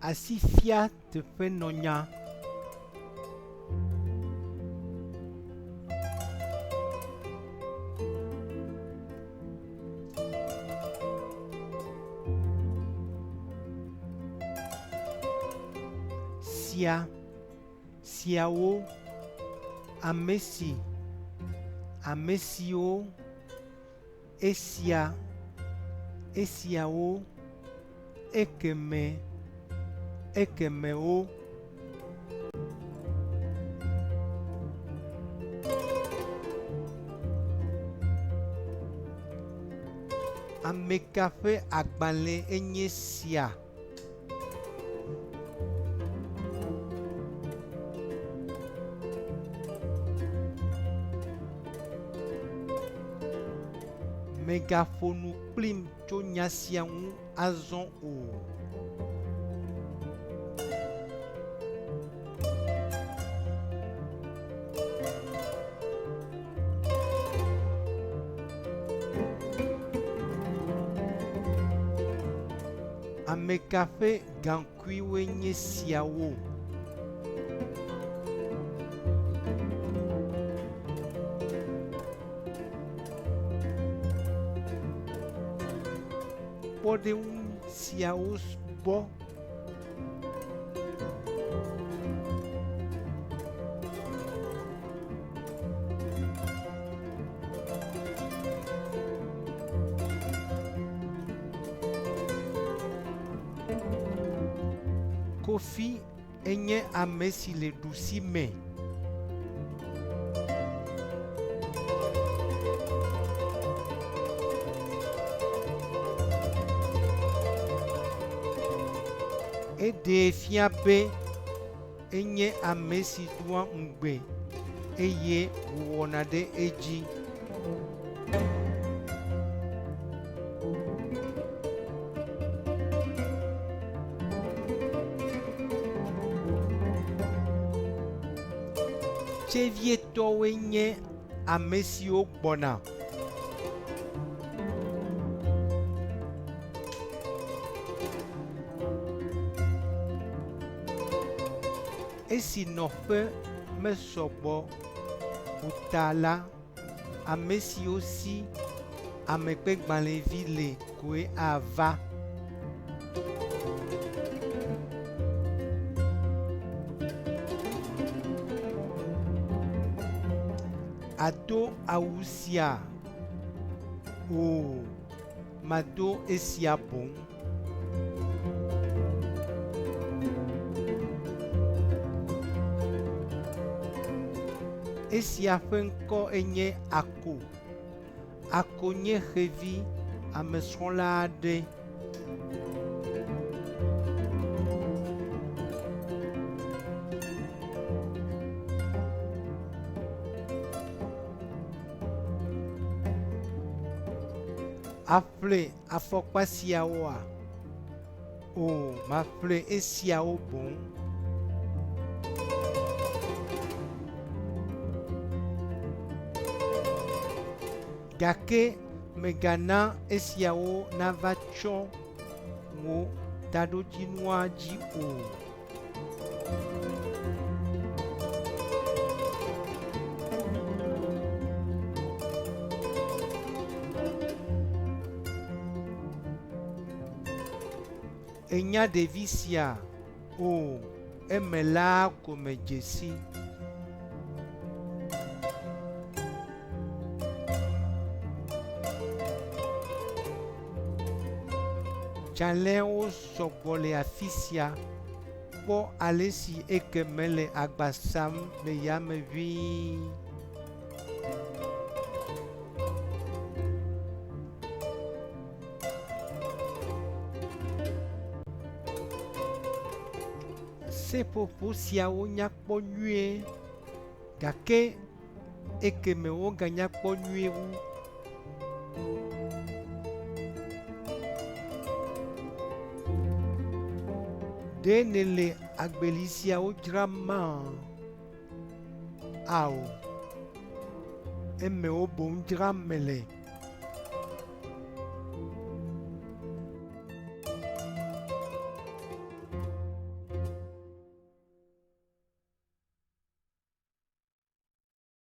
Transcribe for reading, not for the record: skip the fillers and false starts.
asifia teƒe nɔnya. Siawo, ame siwo, esiawo, ekemewo. Ameka ƒe agbalẽ enye sia. Megaƒo nu kplim tso nya sia ŋu azɔ o. Ameka ƒe gaŋkuiwoe nye siawo. Kpɔɖeŋu siawo gbɔ. Kofi enye ame si le ɖusi me. Eɖe fia be enye ame si doa ŋugbe eye wòwɔna ɖe edzi. Tsevietɔwoe nye ame siwo gbɔna. Esi nɔƒe mesɔgbɔ o ta la, ame siwo si amegbegbãlevi le koe ava. Ado awu sia? O, mado esia boŋ. Esia ƒe ŋkɔ enye Ako. Ako nye xevi amesrɔ̃la aɖe. Aƒle afɔkpa siawoa? O, maƒle esiawo boŋ. Gake megana esiawo nava tsɔ wo taɖodzinua dzi o. Enya ɖevi sia? O, eme la ko me dze si. Tsalẽwo sɔgbɔ le afi sia. Kpɔ ale si ekeme le agba sam le yame ʋĩi. Seƒoƒo siawo nyakpɔ nyuie, gake ekemewo ganyakpɔ nyuie wu. Ɖe ne le agbeli siawo dzram ma? Ao, emewo boŋ dzram mele.